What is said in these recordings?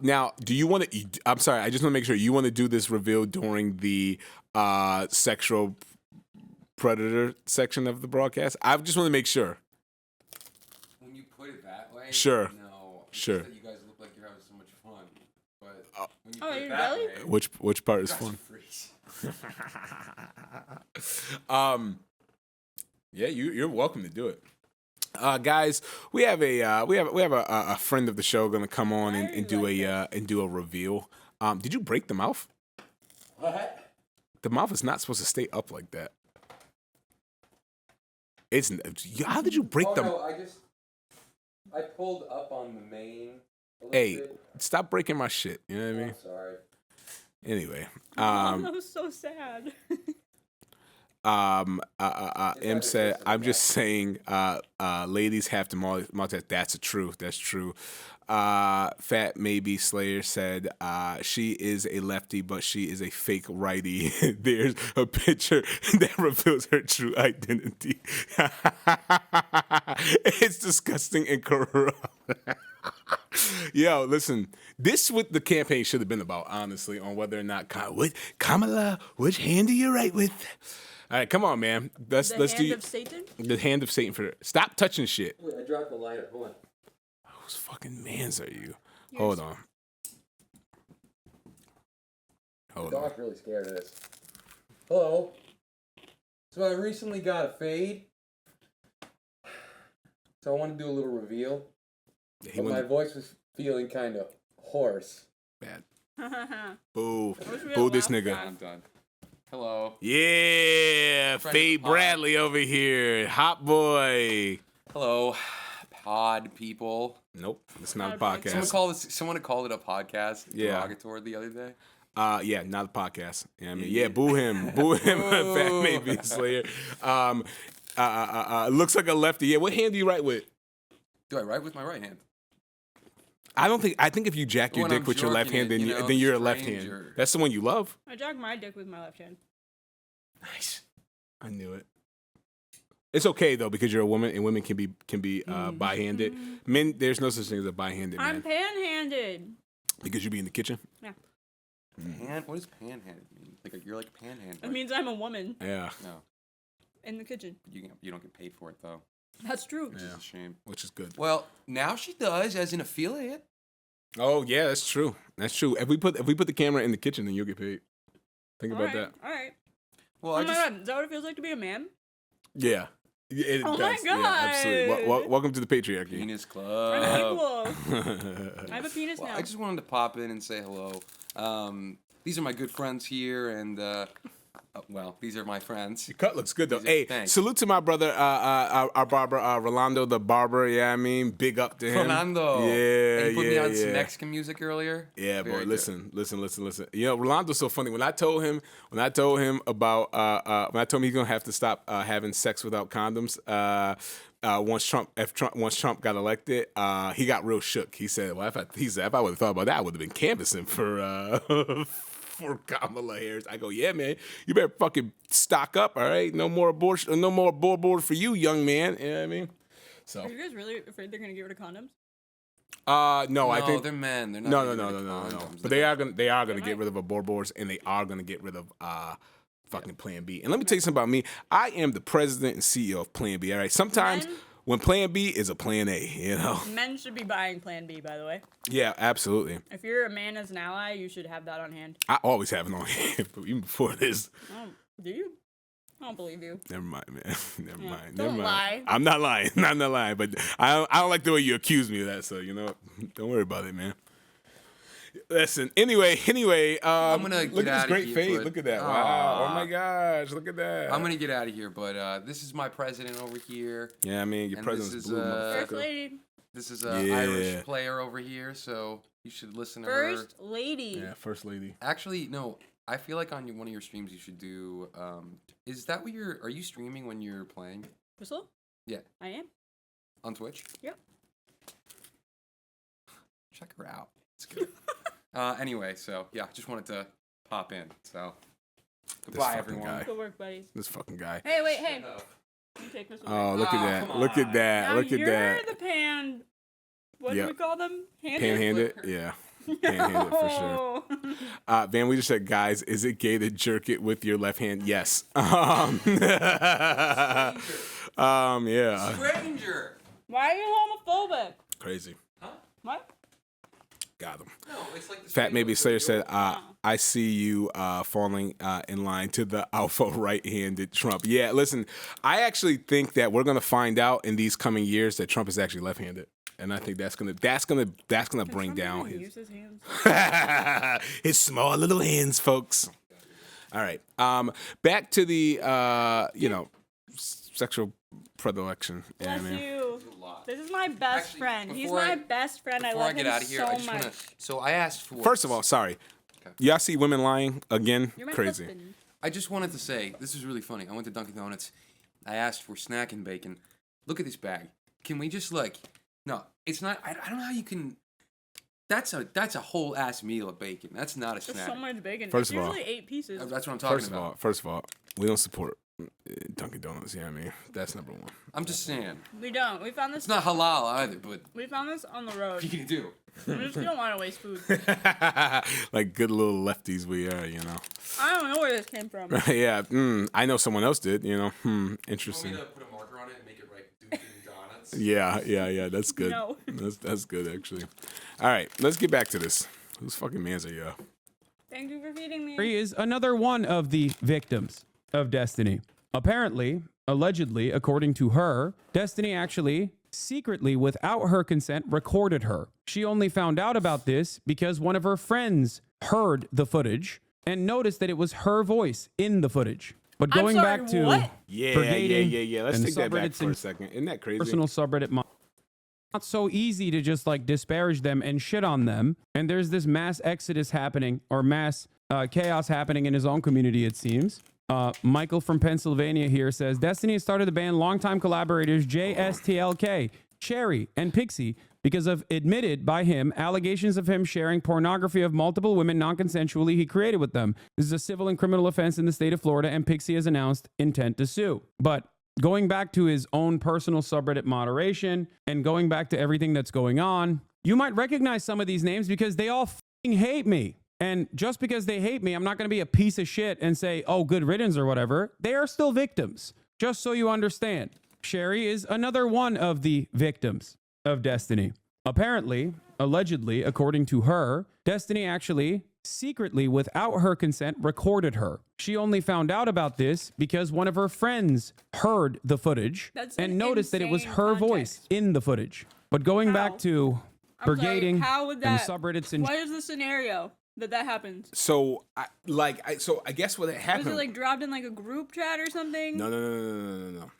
Now, do you want to? I'm sorry. I just want to make sure you want to do this reveal during the sexual predator section of the broadcast. I just want to make sure. When you put it that way, sure. No, it's sure. Just that you guys look like you're having so much fun. But when you put it that really? way, Which part is fun? Yeah, you're welcome to do it. Guys, we have a friend of the show going to come on and do a reveal. Did you break the mouth? What? The mouth is not supposed to stay up like that. It's how did you break the? No, I pulled up on the main. Hey, stop breaking my shit. You know what I mean? Sorry. Anyway, that was so sad. M said, "I'm just saying, ladies have to multitask. That's true. That's true." Fat Maybe Slayer said, "She is a lefty, but she is a fake righty." There's a picture that reveals her true identity. It's disgusting and corrupt. Yo, listen, this what the campaign should have been about, honestly, on whether or not Kamala, which hand do you write with? All right, come on, man. Let's do hand of Satan? The hand of Satan for stop touching shit. Wait, I dropped the lighter. Hold on. Whose fucking mans are you? Hold on. The dog's really scared of this. Hello. So I recently got a fade. So I want to do a little reveal. Yeah, but my voice was feeling kind of hoarse. Bad. Boo. Real Boo this laugh nigga. I'm done. Hello. Yeah, Fade Bradley over here. Hot boy. Hello, pod people. Nope, it's not a Not a podcast. Someone called it a podcast. Yeah. Derogatory the other day. Yeah, not a podcast. You know what I mean? Yeah, boo him. Boo him. Fat Maybe Slayer. Looks like a lefty. Yeah, what hand do you write with? Do I write with my right hand? I think if you jack your When dick I'm with your left hand, jerking then it, you're a left hand. stranger. That's the one you love? I jog my dick with my left hand. Nice. I knew it. It's okay though because you're a woman and women can be bi-handed. Men, there's no such thing as a bi-handed man I'm pan-handed. because you be in the kitchen. Yeah. What does panhanded mean? Like you're like panhanded. It means I'm a woman Yeah, No, in the kitchen. you don't get paid for it though. That's true. Which is a shame. which is good. Well, now she does as an affiliate. Oh yeah, that's true. That's true. If we put the camera in the kitchen, then you'll get paid. Think about that. All right. Well, Oh my god, is that what it feels like to be a man? Yeah. It Oh my does. Yeah, absolutely. God. Welcome to the patriarchy. Penis I'm club. equal. I have a penis Well, now. I just wanted to pop in and say hello. These are my good friends here, and these are my friends. Your cut looks good though. These are- Hey, thanks. salute to my brother, our barber, Rolando the barber. Yeah, I mean, big up to him. Rolando. Yeah, And he put me on some yeah. Mexican music earlier. Yeah, Very boy, good. listen. You know, Rolando's so funny. When I told him about when I told him he's gonna have to stop having sex without condoms, once Trump got elected, he got real shook. He said, "Well, if I would have thought about that, I would have been canvassing for for Kamala Harris." I go, "Yeah, man, you better fucking stock up, all right? No more abortion, no more board for you, young man." You know what I mean? So, Are you guys really afraid they're gonna get rid of condoms? no, I think they're men. They're not. no. getting rid of condoms. But they are gonna They get might. rid of abortion boards, and they are gonna get rid of fucking Plan B. And let me tell you something about me. I am the president and CEO of Plan B. All right. Sometimes Men? when Plan B is a Plan A, you know. Men should be buying Plan B, by the way. Yeah, absolutely. If you're a man as an ally, you should have that on hand. I always have it on hand, even before this. Oh, do you? I don't believe you. Never mind, man. Never Yeah. mind. Don't Never mind. lie. I'm not lying. I'm not lying. But I don't like the way you accuse me of that. So you know, don't worry about it, man. Listen. Anyway. I'm gonna look get at this outta great here, fade. but- Look at that. Wow. Oh Aw. my gosh. Look at that. I'm gonna get out of here, but this is my president over here. Yeah, I mean, your And president's this is, blue, First motherfucker. lady. This is an Yeah. Irish player over here, so you should listen to her. First lady. Yeah, first lady. Actually, no. I feel like on one of your streams you should do. Is that what you're? Are you streaming when you're playing Crystal? Yeah. I am. on Twitch? Yep. Check her out. It's good. Anyway, so yeah, just wanted to pop in. So goodbye, fucking everyone. guy. Good work, buddies. This fucking guy. Hey, wait, hey. You take this one. Oh, look Oh, at that. come Look at on. that. Now Look at you're that. the pan. What Yep. do we call them? Handed? Panhanded? Flicker. Yeah. Hand-handed for sure. Van, we just said, guys, is it gay to jerk it with your left hand? Yes. Yeah. Stranger. Why are you homophobic? Crazy. What? Got him. No, it's like the Fat Maybe Slayer said, Wow. I see you falling in line to the alpha right-handed Trump. Yeah, listen, I actually think that we're gonna find out in these coming years that Trump is actually left-handed, and I think that's gonna bring down Use his hands. his small little hands, folks. All right, back to the sexual predilection. Yeah, Bless man. you. a lot. This is my best Actually, friend. He's before my I- best friend. I Before I love get him out of here, so I just much. want to. So I asked for. First of all, sorry. Okay. Y'all see women lying again? You're my Crazy. husband. I just wanted to say this is really funny. I went to Dunkin' Donuts. I asked for snack and bacon. Look at this bag. Can we just No, it's not. I don't know how you can. That's a whole ass meal of bacon. That's not a There's snack. so much bacon. First It's of all- usually 8 pieces. That's what I'm talking about. First of all, we don't support Dunkin' Donuts. Yeah, I mean that's number one. I'm just saying. We don't. We found this. It's not halal either, but We found this on the what road. are you gonna do? We just don't want to waste food. Like good little lefties we are, you know. I don't know where this came from. Yeah, I know someone else did, you know. Interesting. put a marker on it and make it right Dunkin' Donuts? Yeah, that's good. No. That's good actually. All right, let's get back to this. Whose fucking mans are y'all? Thank you for feeding me. He is another one of the victims of Destiny. Apparently, allegedly, according to her, Destiny actually secretly, without her consent, recorded her. She only found out about this because one of her friends heard the footage and noticed that it was her voice in the footage. But I'm going sorry, back to what? Yeah. brigading Let's and take that back subreddits for a and second. Isn't that crazy? personal subreddit not so easy to just like disparage them and shit on them. And there's this mass exodus happening or mass chaos happening in his own community, it seems. Michael from Pennsylvania here says Destiny has started to ban longtime collaborators JSTLK, Cherry, and Pixie because of admitted by him allegations of him sharing pornography of multiple women non-consensually he created with them. This is a civil and criminal offense in the state of Florida, and Pixie has announced intent to sue. But going back to his own personal subreddit moderation and going back to everything that's going on, you might recognize some of these names because they all fucking hate me. And just because they hate me, I'm not going to be a piece of shit and say, oh, good riddance or whatever. They are still victims, just so you understand. Sherry is another one of the victims of Destiny. Apparently, allegedly, according to her, Destiny actually secretly, without her consent, recorded her. She only found out about this because one of her friends heard the footage That's and an noticed that it was insane her context. voice in the footage. But going How? back to I'm sorry, brigading how would and that? subreddits and What is the scenario that happens? So I guess what Was happened. it like dropped in like a group chat or something? No.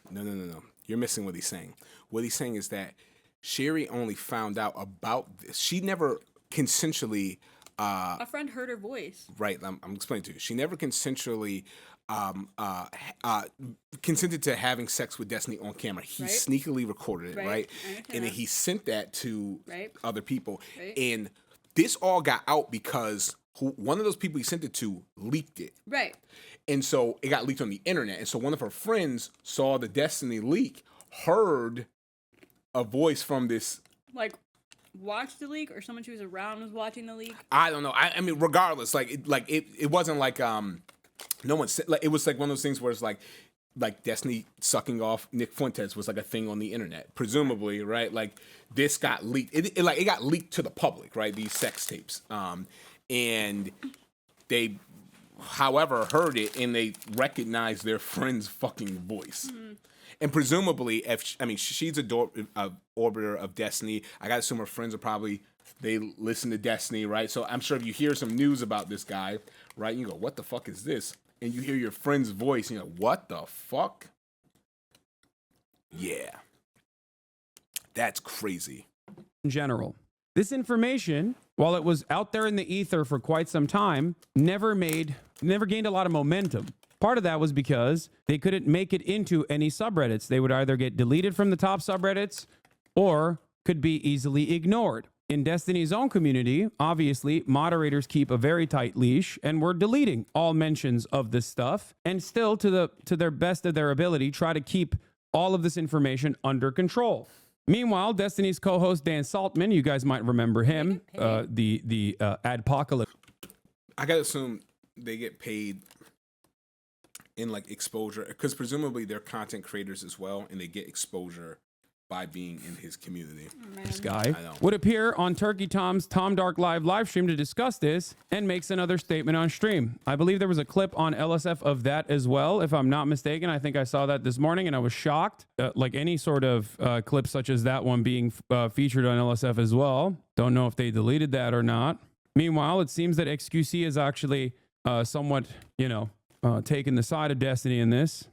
You're missing what he's saying. What he's saying is that Sherry only found out about this. She never consensually. A friend heard her voice. Right, I'm explaining to you. She never consensually consented to having sex with Destiny on camera. He Right. sneakily recorded it, Right. right? I understand And then that. he sent that to Right. other people. Right. And this all got out because one of those people he sent it to leaked it. Right. And so it got leaked on the internet. And so one of her friends saw the Destiny leak, heard a voice from this. Like, watched the leak, or someone she was around was watching the leak. I don't know. I mean, regardless, it wasn't like no one said, like, it was like one of those things where it's like Destiny sucking off Nick Fuentes was like a thing on the internet, presumably, right? Like this got leaked. It got leaked to the public, right? These sex tapes, and they, however, heard it and they recognized their friend's fucking voice. And presumably, she's a orbiter of Destiny. I gotta assume her friends are probably, they listen to Destiny, right? So I'm sure if you hear some news about this guy, right, you go, what the fuck is this? And you hear your friend's voice, and you're like, what the fuck? Yeah. That's crazy. in general. This information, while it was out there in the ether for quite some time, never gained a lot of momentum. Part of that was because they couldn't make it into any subreddits. They would either get deleted from the top subreddits or could be easily ignored. In Destiny's own community, obviously, moderators keep a very tight leash and we're deleting all mentions of this stuff and still to their best of their ability try to keep all of this information under control. Meanwhile, Destiny's co-host Dan Saltman, you guys might remember him, the Adpocalypse. I gotta assume they get paid in like exposure, because presumably they're content creators as well, and they get exposure by being in his community. This guy would appear on Turkey Tom's Tom Dark live stream to discuss this and makes another statement on stream. I believe there was a clip on LSF of that as well, if I'm not mistaken. I think I saw that this morning and I was shocked. Like any sort of clip such as that one being featured on LSF as well. Don't know if they deleted that or not. Meanwhile, it seems that XQC is actually somewhat, taking the side of Destiny in this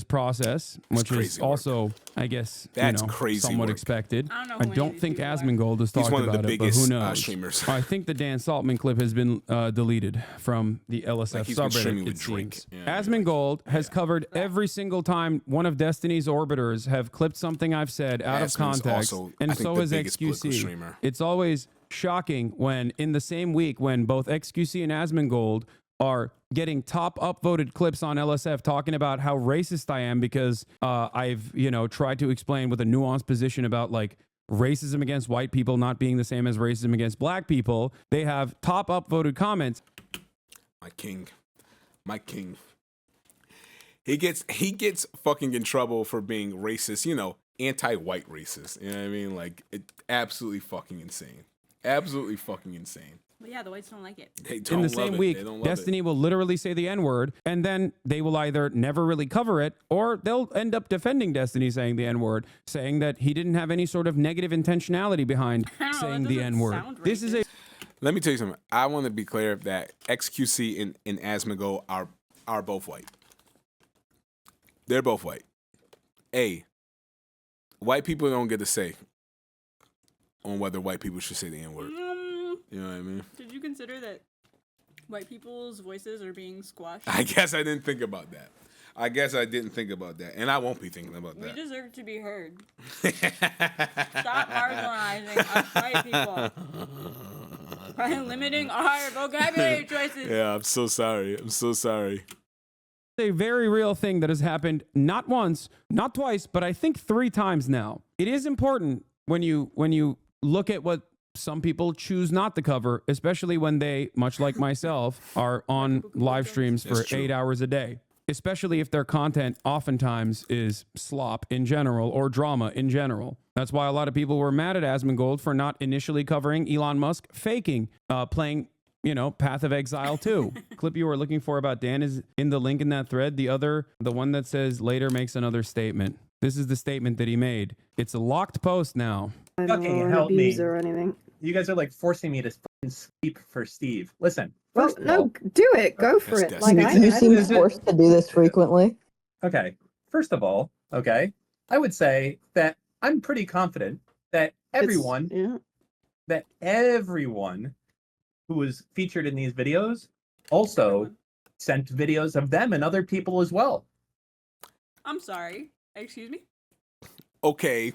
process, which is also, I guess, crazy somewhat work. expected. I don't think Asmongold has talked He's one of about the it, but biggest who knows? streamers. I think the Dan Saltman clip has been deleted from the LSF Like he's been streaming subreddit. with Drake. Asmongold has covered every single time one of Destiny's orbiters have clipped something I've said out of Asmon's context, also, and I think, so the has biggest political XQC. streamer. It's always shocking when in the same week when both XQC and Asmongold are getting top upvoted clips on LSF talking about how racist I am because I've, tried to explain with a nuanced position about like racism against white people not being the same as racism against black people. They have top upvoted comments. My king. He gets fucking in trouble for being racist, anti-white racist. You know what I mean? Like, absolutely fucking insane. Absolutely fucking insane. But yeah, the whites don't like it. They don't In the love same it. week, They don't love Destiny will literally say the N-word, and then they will either never really cover it, or they'll end up defending Destiny saying the N-word, saying that he didn't have any sort of negative intentionality behind saying the N-word. This is a Let me tell you something. I want to be clear that XQC and Asmongold are both white. They're both white. White people don't get a say on whether white people should say the N-word. You know what I mean? Did you consider that white people's voices are being squashed? I guess I didn't think about that. And I won't be thinking about We that. deserve to be heard. Stop marginalizing us white people by limiting our vocabulary choices. Yeah, I'm so sorry. a very real thing that has happened not once, not twice, but I think 3 times now. It is important when you look at what some people choose not to cover, especially when they, much like myself, are on live streams for 8 hours a day. Especially if their content oftentimes is slop in general or drama in general. That's why a lot of people were mad at Asmongold for not initially covering Elon Musk faking playing, Path of Exile 2. Clip you were looking for about Dan is in the link in that thread. The one that says later makes another statement. This is the statement that he made. It's a locked post now. Fucking help me. Or anything. You guys are like forcing me to fucking sleep for Steve. Listen. Well, no, do it. Go for it. That's Like You seem Is it- forced to do this frequently. Okay. First of all, I would say that I'm pretty confident that everyone who was featured in these videos also sent videos of them and other people as well. I'm sorry. Excuse me? Okay.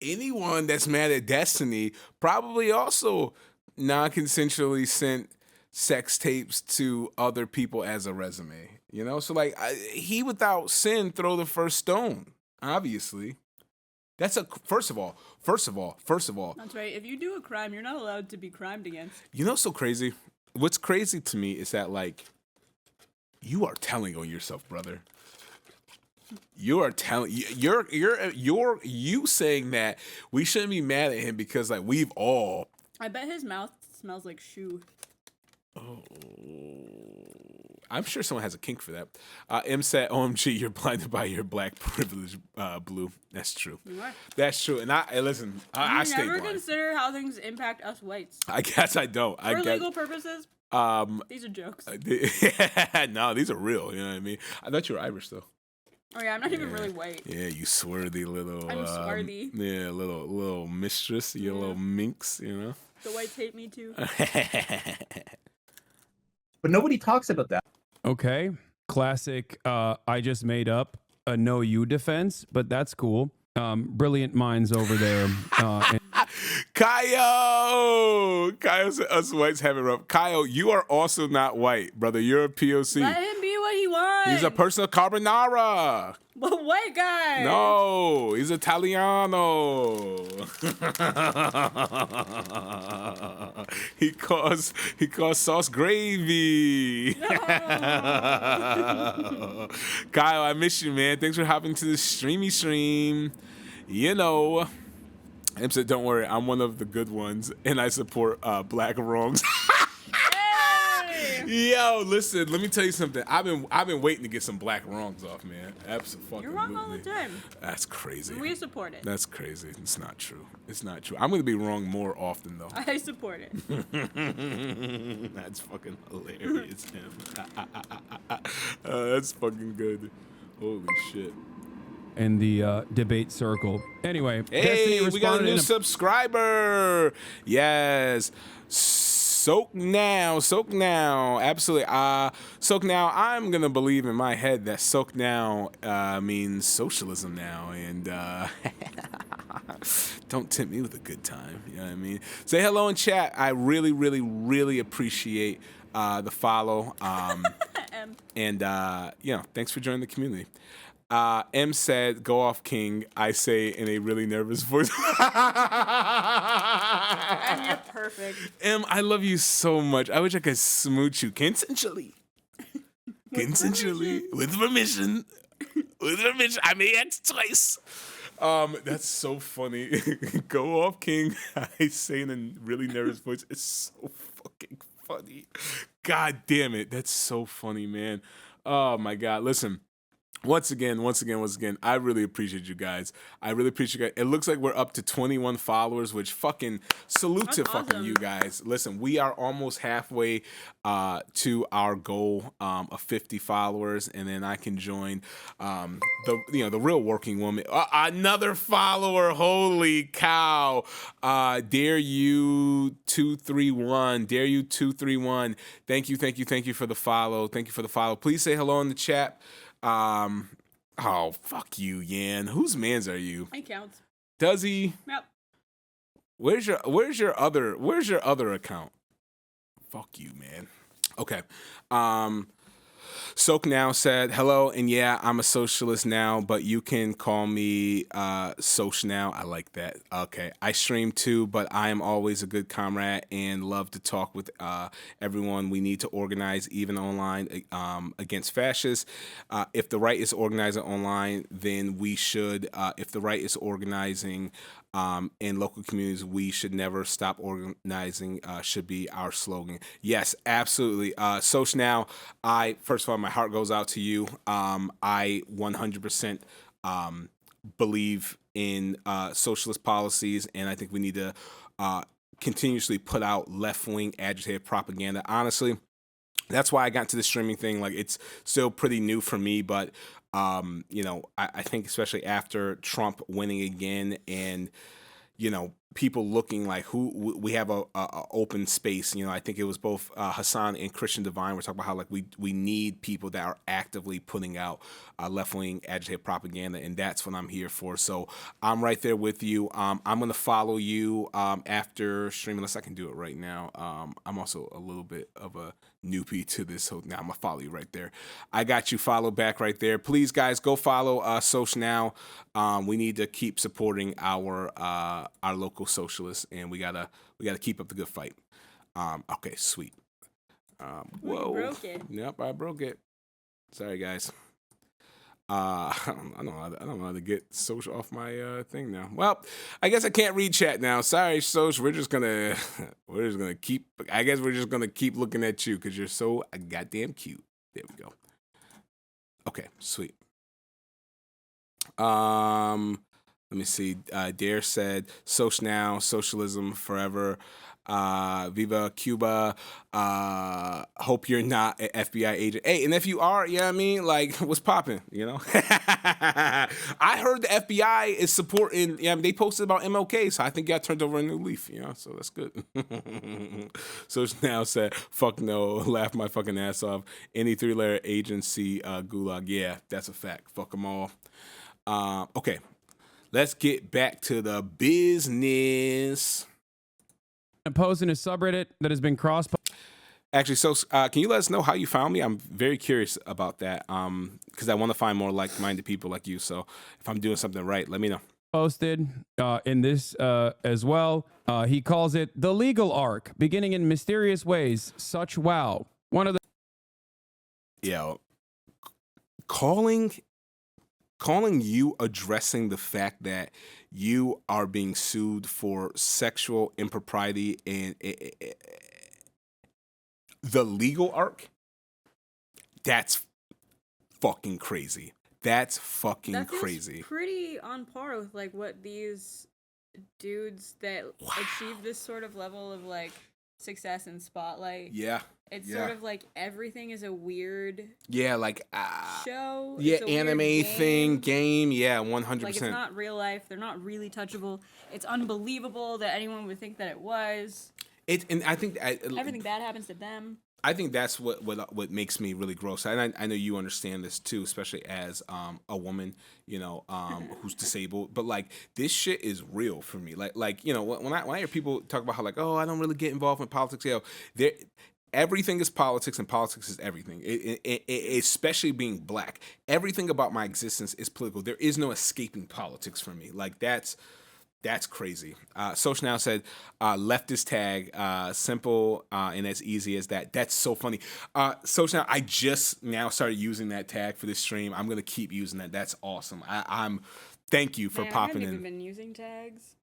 Anyone that's mad at Destiny probably also non-consensually sent sex tapes to other people as a resume. So like he without sin throw the first stone. Obviously, that's first of all. That's right. If you do a crime, you're not allowed to be crimed against. So crazy. What's crazy to me is that like you are telling on yourself, brother. You are telling you saying that we shouldn't be mad at him because like we've all. I bet his mouth smells like shoe. Oh, I'm sure someone has a kink for that. M said, "OMG, you're blinded by your black privilege, Blue." That's true. You are. That's true. And I listen. I stay never blind. consider how things impact us whites. I guess I don't. For legal purposes, these are jokes. No, these are real. You know what I mean? I thought you were Irish though. Oh yeah, I'm not even really white. Yeah, you swarthy little. I'm swarthy. Yeah, little mistress. You little minx. The whites hate me too. But nobody talks about that. Okay. Classic, I just made up a no you defense, but that's cool. Brilliant minds over there. Kyle said us whites have it rough. Kyle, you are also not white, brother. You're a POC. Let him be what he wants. He's a person of carbonara. But white guy. No, he's Italiano. he calls sauce gravy. No. Kyle, I miss you, man. Thanks for hopping to the streamy stream. You know, Em said, "Don't worry, I'm one of the good ones, and I support black wrongs." Hey. Yo, listen, let me tell you something. I've been waiting to get some black wrongs off, man. Absolutely. You're wrong all the time. That's crazy. We support it. That's crazy. It's not true. It's not true. I'm gonna be wrong more often though. I support it. That's fucking hilarious, Tim. That's fucking good. Holy shit. In the debate circle. Anyway, Hey, Destiny we got a responded new in subscriber. Yes. Soak now, absolutely. Soak now. I'm gonna believe in my head that soak now means socialism now, and don't tempt me with a good time. You know what I mean? Say hello in chat. I really, really, really appreciate the follow. And you know, thanks for joining the community. M said, "Go off, King." I say in a really nervous voice. And you're perfect. M, I love you so much. I wish I could smooch you consensually. Consensually. With permission. With permission. I may ask twice. That's so funny. Go off, King. I say in a really nervous voice. It's so fucking funny. God damn it. That's so funny, man. Oh my God. Listen. Once again, I really appreciate you guys. I really appreciate you guys. It looks like we're up to 21 followers, which fucking salute to fucking awesome. you guys. Listen, we are almost halfway to our goal of 50 followers, and then I can join the real working woman. Another follower, holy cow! Dare you 231? Dare you 231? Thank you for the follow. Thank you for the follow. Please say hello in the chat. Oh, fuck you, Yan. Whose mans are you? It counts. Does he? Yep. Where's your other account? Fuck you, man. Okay. Soak Now said, hello, and yeah, I'm a socialist now, but you can call me Soch Now. I like that. Okay. I stream too, but I am always a good comrade and love to talk with everyone. We need to organize, even online, against fascists. If the right is organizing online, then we should. If the right is organizing in local communities, we should never stop organizing, should be our slogan. Yes, absolutely. Soch Now, first of all, my heart goes out to you. I 100% believe in socialist policies, and I think we need to continuously put out left-wing agitated propaganda. Honestly, that's why I got into the streaming thing. Like, it's still pretty new for me, but I think especially after Trump winning again, and people looking like who we have a open space. I think it was both Hasan and Christian Divine were talking about how like we need people that are actively putting out left-wing agitated propaganda, and that's what I'm here for. So I'm right there with you. I'm gonna follow you after stream, unless I can do it right now. I'm also a little bit of a newbie to this, so now I'm gonna follow you right there. I got you. Follow back right there. Please, guys, go follow Soch Now. We need to keep supporting our local socialists, and we gotta keep up the good fight. Okay, sweet. Whoa, You broke it. Yep, I broke it. Sorry, guys. I don't know how to get social off my thing now. Well, I guess I can't read chat now. Sorry, Soch. We're just gonna keep. I guess we're just gonna keep looking at you because you're so goddamn cute. There we go. Okay, sweet. Let me see. Dare said, Soch Now, socialism forever. Viva Cuba. Hope you're not an FBI agent. Hey, and if you are, you know what I mean? Like, what's popping, I heard the FBI is supporting, they posted about MLK, so I think y'all turned over a new leaf, so that's good. Soch Now said, fuck no, laugh my fucking ass off. Any three-letter agency, gulag. Yeah, that's a fact. Fuck them all. Okay, let's get back to the business. a post in a subreddit that has been crossed. Actually, so can you let us know how you found me? I'm very curious about that. Because I want to find more like-minded people like you. So if I'm doing something right, let me know. Posted in this as well. He calls it the legal arc, beginning in mysterious ways. Such wow. One of the Yeah, calling you addressing the fact that you are being sued for sexual impropriety and the legal arc. That's fucking crazy. That's fucking That feels crazy. pretty on par with like what these dudes that achieve this sort of level of like success and spotlight. Yeah. It's yeah. sort of like everything is a weird Yeah, like show. yeah, It's a weird anime thing, game. Yeah, 100%. Like it's not real life. They're not really touchable. It's unbelievable that anyone would think that it was. And I think Everything bad happens to them. I think that's what makes me really gross. And I know you understand this too, especially as a woman, you know, who's disabled. But like this shit is real for me. Like you know, when I hear people talk about how like, oh, I don't really get involved in politics, you know, everything is politics and politics is everything. Especially being black, everything about my existence is political. There is no escaping politics for me. Like that's crazy. Social Now said, leftist tag, simple and as easy as that. That's so funny. Social Now, I just now started using that tag for this stream. I'm gonna keep using that. That's awesome. Thank you for popping I haven't in. even been using tags.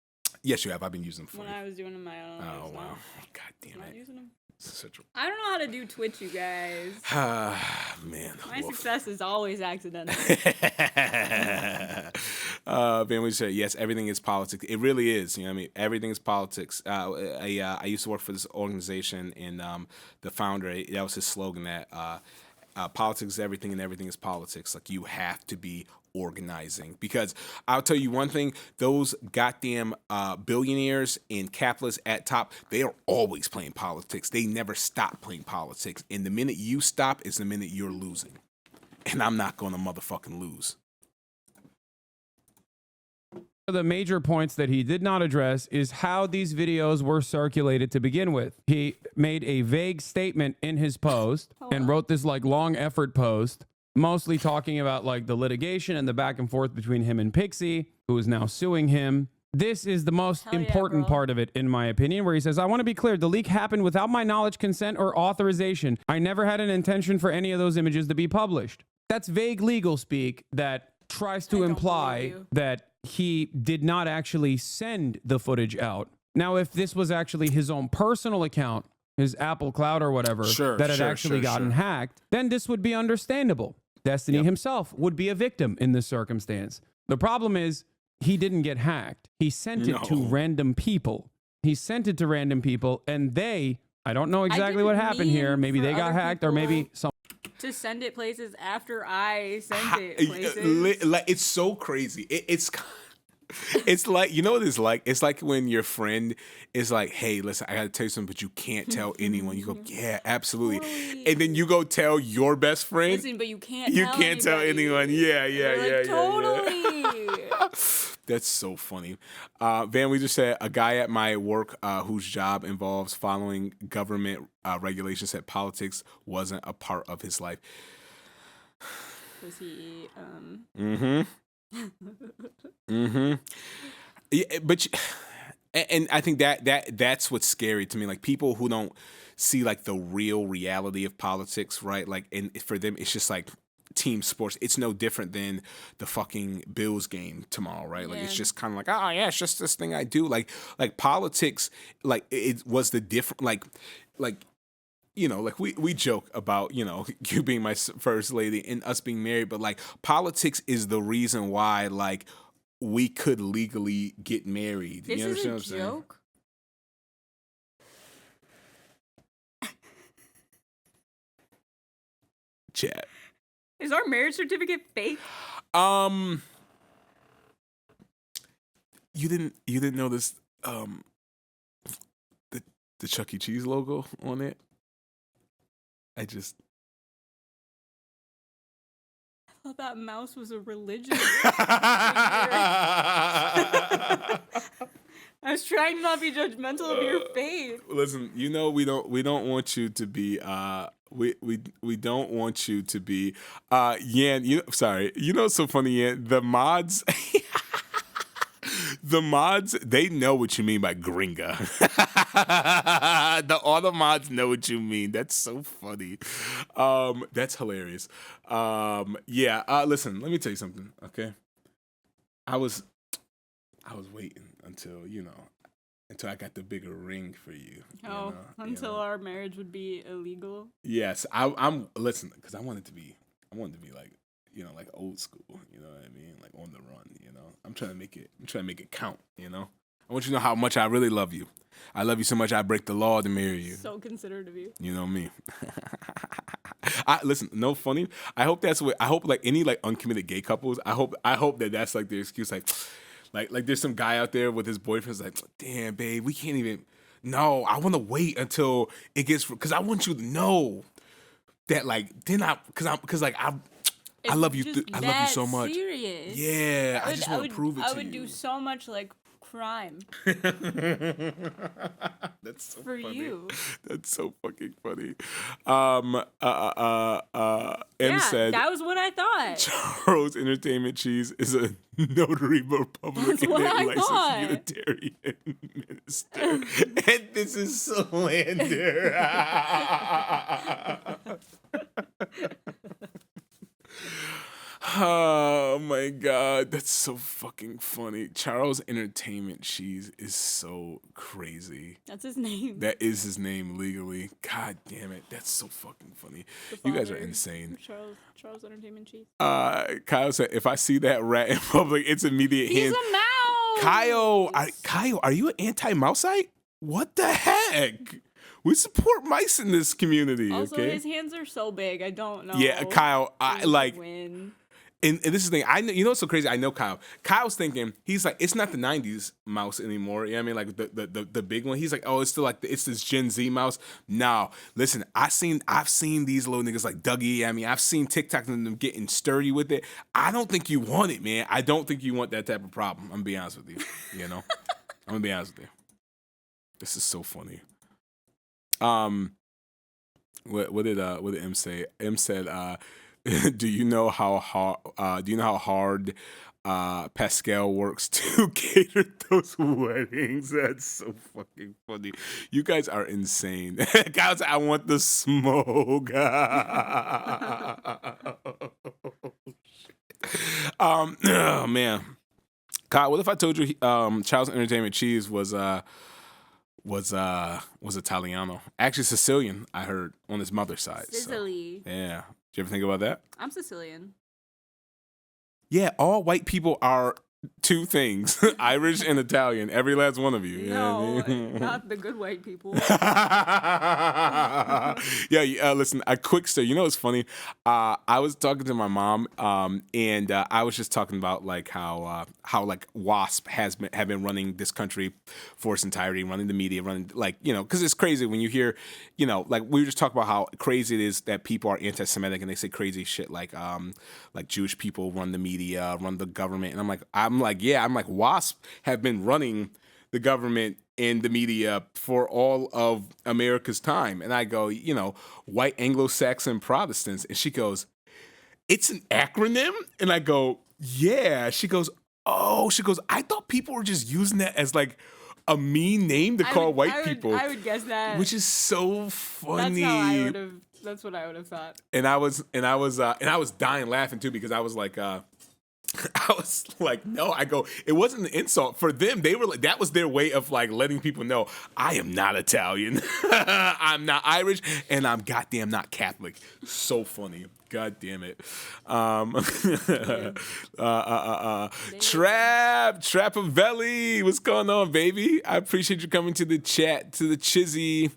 Yes, you have. I've been using them for When you. I was doing my own. Oh wow. God damn Not it. using them. Such I don't know how to do Twitch, you guys. man. My success is always accidental. Ben, we said yes. Everything is politics. It really is. You know what I mean? Everything is politics. I used to work for this organization, and the founder, that was his slogan, that politics is everything, and everything is politics. Like you have to be organizing, because I'll tell you one thing: those goddamn billionaires and capitalists at top, they are always playing politics. They never stop playing politics, and the minute you stop is the minute you're losing. And I'm not going to motherfucking lose. the major points that he did not address is how these videos were circulated to begin with. He made a vague statement in his post and wrote this like long effort post, mostly talking about like the litigation and the back and forth between him and Pixie, who is now suing him. This is the most important part of it, in my opinion, where he says, I want to be clear. The leak happened without my knowledge, consent, or authorization. I never had an intention for any of those images to be published. That's vague legal speak that tries to imply that he did not actually send the footage out. Now, if this was actually his own personal account, his Apple Cloud or whatever, that had actually gotten hacked, then this would be understandable. Destiny himself would be a victim in this circumstance. The problem is he didn't get hacked. He sent it to random people. He sent it to random people, and they, I don't know exactly what happened here. Maybe they got hacked, or maybe some. To send it places after I sent it places. Like, it's so crazy. It's like, you know what it's like? It's like when your friend is like, hey, listen, I got to tell you something, but you can't tell anyone. You go, yeah, absolutely. Totally. And then you go tell your best friend. Listen, but you can't tell anyone. Yeah. Totally. That's so funny. Van, we just said, a guy at my work whose job involves following government regulations said politics wasn't a part of his life. Was he, Yeah, but and I think that's what's scary to me. Like people who don't see like the real reality of politics, right? Like, and for them, it's just like team sports. It's no different than the fucking Bills game tomorrow, right? Like it's just kind of like, oh yeah, it's just this thing I do. Like politics, like it was the different, like. You know, like we joke about, you know, you being my first lady and us being married, but like politics is the reason why like we could legally get married. This you understand what is I'm a saying? joke? Chat. Is our marriage certificate fake? You didn't notice the Chuck E. Cheese logo on it? I thought that mouse was a religion. I I was trying to not be judgmental of your faith. Listen, you know we don't want you to be we don't want you to be Yan. You know what's so funny, Yan? The mods. The mods, they know what you mean by gringa. All the mods know what you mean. That's so funny. That's hilarious. Listen, let me tell you something, okay? I was waiting until I got the bigger ring for you. Until our marriage would be illegal. Yes, I'm listen, because I wanted to be like, like old school, you know what I mean? Like on the run, I'm trying to make it count, I want you to know how much I really love you. I love you so much I break the law to marry you. So considerate of you. You know me. Listen, no funny. I hope like any like uncommitted gay couples, I hope that that's like their excuse, like there's some guy out there with his boyfriend's like, damn babe, we can't even. No, I want to wait until it gets, because I want you to know that like then I love you. I love you so much. Serious. Yeah, I just want to prove it to you. I would do so much like crime. That's so for funny. you. That's so fucking funny. M said that was what I thought. Charles Entertainment Cheese is a notary Republican and licensed Unitarian minister, and this is slander. Oh my god, that's so fucking funny. Charles Entertainment Cheese is so crazy. That's his name. That is his name legally. God damn it, that's so fucking funny. You guys are insane. Charles Entertainment Cheese. Kyle said, if I see that rat in public, it's immediate He's hands. a mouse. Kyle, are you an anti-mousite? What the heck? We support mice in this community. Also, okay? his hands are so big. I don't know. Yeah, Kyle, I like. Win. And this is the thing. I know, what's so crazy? I know Kyle. Kyle's thinking, he's like, it's not the '90s mouse anymore. You know what I mean? Like the big one. He's like, oh, it's still like it's this Gen Z mouse. No, listen, I've seen these little niggas like Dougie. I mean, I've seen TikTok and them getting sturdy with it. I don't think you want it, man. I don't think you want that type of problem. I'm gonna be honest with you. I'm gonna be honest with you. This is so funny. What did M say? M said, do you know how hard Pascal works to cater those weddings? That's so fucking funny. You guys are insane. Guys, I want the smoke. Oh man. Kyle, what if I told you Charles Entertainment Cheese was Italiano? Actually Sicilian, I heard, on his mother's side. Sicily. So, yeah. Did you ever think about that? I'm Sicilian. Yeah, all white people are two things: Irish and Italian. Every last one of you. You know what I mean? Not the good white people. Listen, a quick story. You know what's funny? I was talking to my mom, and I was just talking about like how like WASP have been running this country for its entirety, running the media, because it's crazy when you hear, like we were just talking about how crazy it is that people are anti-Semitic and they say crazy shit like Jewish people run the media, run the government, and I'm like, WASP have been running the government and the media for all of America's time. And I go, white Anglo-Saxon Protestants. And she goes, it's an acronym? And I go, yeah. She goes, I thought people were just using that as like a mean name to call white people. I would guess that. Which is so funny. That's what I would have thought. And I was dying laughing too, because I was like, no, I go, it wasn't an insult for them. They were like, that was their way of like letting people know I am not Italian. I'm not Irish, and I'm goddamn not Catholic. So funny. God damn it. Trapavelli, what's going on, baby? I appreciate you coming to the chat, to the Chizzy.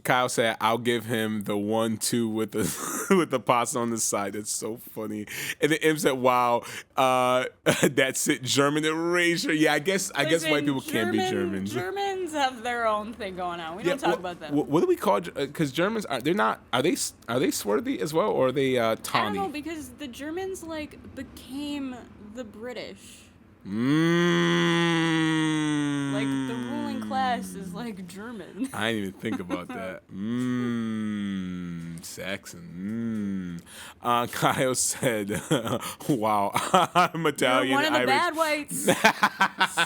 Kyle said, I'll give him the 1-2 with the with the pasta on the side. That's so funny. And then M said, wow, that's it, German erasure. Yeah, I guess white people can't be Germans. Germans have their own thing going on. We don't talk about them. What do we call, because Germans are they swarthy as well, or are they tawny? I don't know, because the Germans like became the British. Like the ruling class is like German. I didn't even think about that. Saxon. Kyle said, "Wow, I'm Italian." You're one of the Irish. bad whites.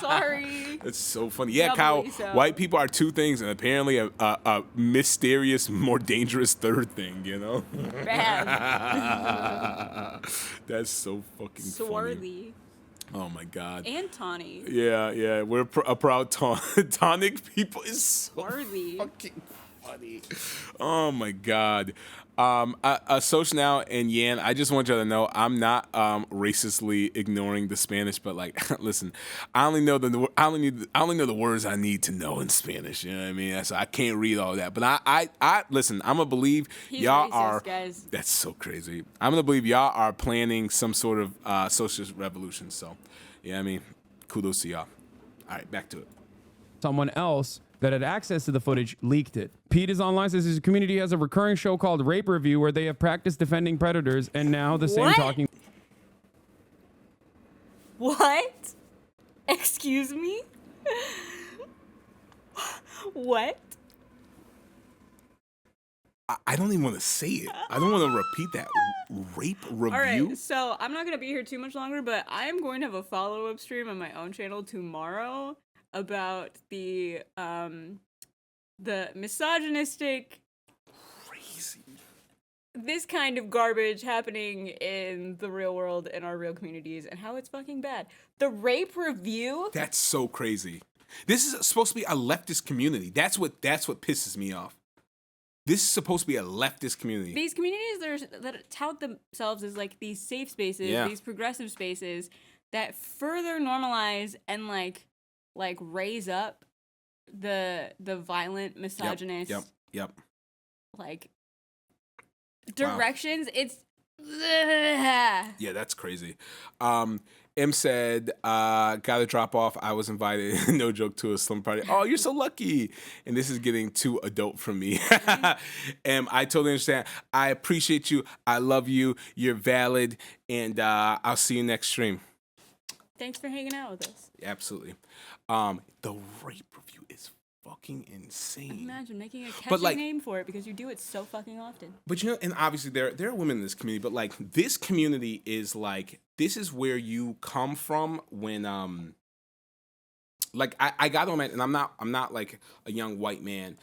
Sorry. It's so funny. Yeah, Doubly Kyle. so. White people are two things, and apparently a mysterious, more dangerous third thing. You know. Bad. That's so fucking funny. Swarthy. Oh my god. And Tawny. Yeah. We're a proud tonic people. Is so Swarthy. fucking funny. Oh my god. Social now and Yan, I just want y'all to know I'm not racistly ignoring the Spanish, but like, listen, I only know the words I need to know in Spanish. You know what I mean? So I can't read all that. But I listen. I'm gonna believe He's y'all racist, are. guys. That's so crazy. I'm gonna believe y'all are planning some sort of socialist revolution. So, yeah, I mean, kudos to y'all. All right, back to it. Someone else that had access to the footage leaked it. Pete is online, says his community has a recurring show called Rape Review where they have practiced defending predators, and now the same What? talking. What? Excuse me? What? I don't even want to say it. I don't want to repeat that. Rape review? All right, so I'm not going to be here too much longer, but I am going to have a follow-up stream on my own channel tomorrow about the misogynistic, Crazy. this kind of garbage happening in the real world in our real communities and how it's fucking bad. The Rape Review? That's so crazy. This is supposed to be a leftist community. That's what pisses me off. This is supposed to be a leftist community. These communities that tout themselves as like these safe spaces, Yeah. these progressive spaces that further normalize and like raise up the violent misogynist Yep. like directions. It's Yeah, that's crazy. M said, gotta drop off. I was invited, no joke, to a slum party. Oh, you're so lucky. And this is getting too adult for me. And I totally understand. I appreciate you. I love you. You're valid. And I'll see you next stream. Thanks for hanging out with us. Absolutely. The rape review is fucking insane. Imagine making a catchy name for it because you do it so fucking often. But you know, and obviously there are women in this community, but like this community is like, this is where you come from when like I gotta imagine, and I'm not like a young white man.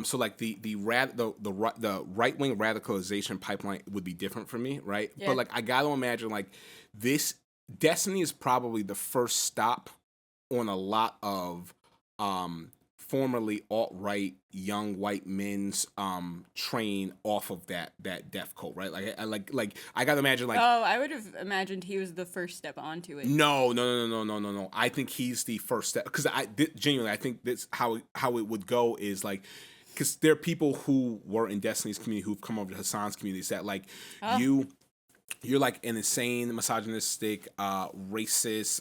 So like the right wing radicalization pipeline would be different for me, right? Yeah. But like I gotta imagine like this Destiny is probably the first stop on a lot of formerly alt-right young white men's train off of that death cult, right? Like I gotta imagine like Oh, I would have imagined he was the first step onto it. no. I think he's the first step because genuinely I think that's how it would go is like because there are people who were in Destiny's community who've come over to Hasan's communities that like you're like an insane, misogynistic, racist,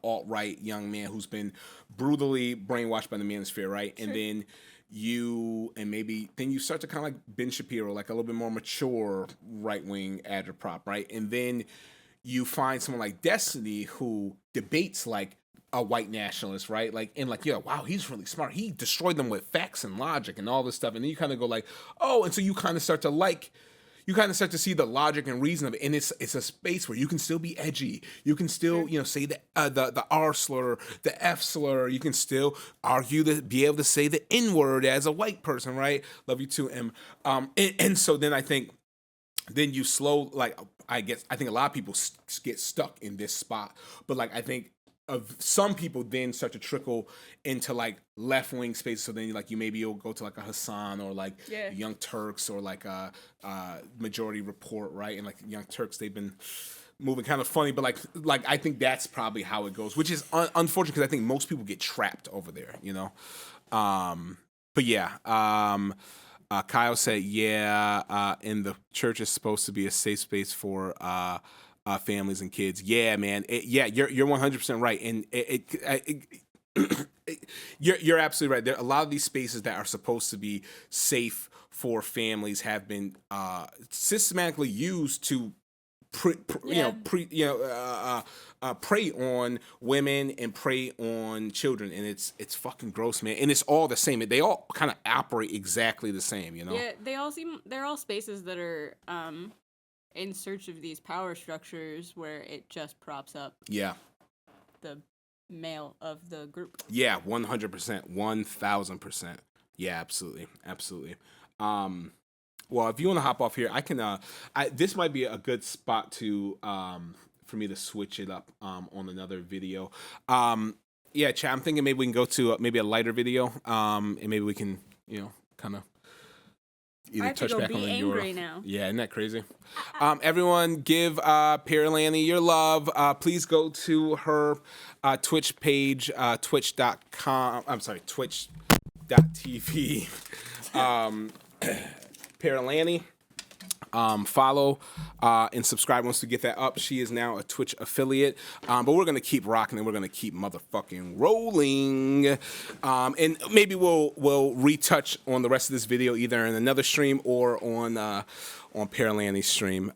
alt-right young man who's been brutally brainwashed by the manosphere, right? Sure. And then you start to kind of like Ben Shapiro, like a little bit more mature right-wing agitprop, right? And then you find someone like Destiny who debates like a white nationalist, right? Like, and like, yeah, wow, he's really smart. He destroyed them with facts and logic and all this stuff. And then you kind of go like, oh, and so you kind of start to see the logic and reason of it, and it's a space where you can still be edgy. You can still, say the R slur, the F slur. You can still argue to be able to say the N word as a white person, right? Love you too, M. And so then I think, then you slow like I think a lot of people get stuck in this spot, but like I think of some people then start to trickle into like left wing spaces. So then you'll go to like a Hasan or like Young Turks or like a Majority Report, right? And like Young Turks, they've been moving kind of funny, but like I think that's probably how it goes, which is unfortunate because I think most people get trapped over there, But yeah, Kyle said, and the church is supposed to be a safe space for families and kids. Yeah, man. You're 100% right, and you're absolutely right. There a lot of these spaces that are supposed to be safe for families have been systematically used to prey on women and prey on children, and it's fucking gross, man. And it's all the same. They all kind of operate exactly the same, you know. Yeah, they're all spaces that are in search of these power structures where it just props up the male of the group. Yeah, 100%, 1000%. Yeah, absolutely. Well, if you want to hop off here, I can. This might be a good spot to for me to switch it up on another video. Yeah, chat. I'm thinking maybe we can go to maybe a lighter video, and maybe we can, kind of either I have to touch go back be on angry now. Yeah, isn't that crazy? Everyone, give Parilani your love. Please go to her Twitch page, twitch.com. I'm sorry, twitch.tv. Parilani. Follow and subscribe once we get that up. She is now a Twitch affiliate, but we're gonna keep rocking and we're gonna keep motherfucking rolling. And maybe we'll retouch on the rest of this video either in another stream or on Parilani's stream.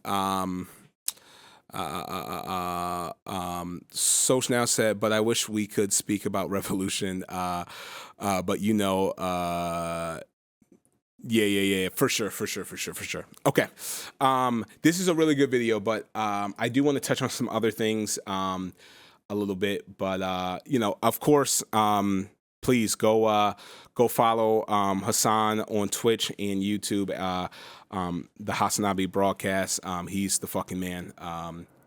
Soch now said, but I wish we could speak about Revolution. But yeah, for sure. Okay, this is a really good video, but I do want to touch on some other things a little bit. But of course, please go follow Hasan on Twitch and YouTube. The HasanAbi broadcast. He's the fucking man.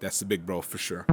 That's the big bro for sure.